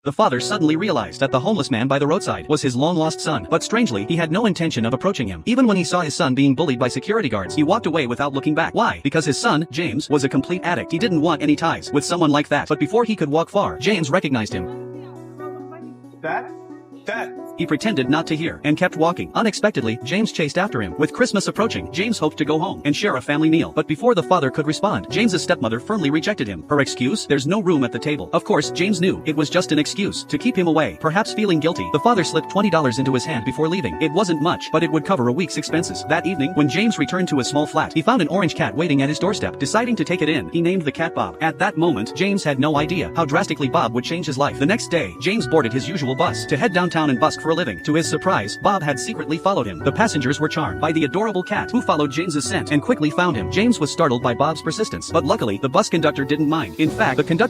The father suddenly realized that the homeless man by the roadside was his long-lost son, but strangely, he had no intention of approaching him. Even when he saw his son being bullied by security guards, he walked away without looking back. Why? Because his son, James, was a complete addict. He didn't want any ties with someone like that. But before he could walk far, James recognized him. Dad? He pretended not to hear and kept walking. Unexpectedly, James chased after him. With Christmas approaching, James hoped to go home and share a family meal. But before the father could respond, James's stepmother firmly rejected him. Her excuse? There's no room at the table. Of course, James knew it was just an excuse to keep him away. Perhaps feeling guilty, the father slipped $20 into his hand before leaving. It wasn't much, but it would cover a week's expenses. That evening, when James returned to a small flat, he found an orange cat waiting at his doorstep. Deciding to take it in, he named the cat Bob. At that moment, James had no idea how drastically Bob would change his life. The next day, James boarded his usual bus to head downtown and busk for a living. To his surprise, Bob had secretly followed him. The passengers were charmed by the adorable cat, who followed James's scent and quickly found him. James was startled by Bob's persistence, but luckily, the bus conductor didn't mind. In fact, the conductor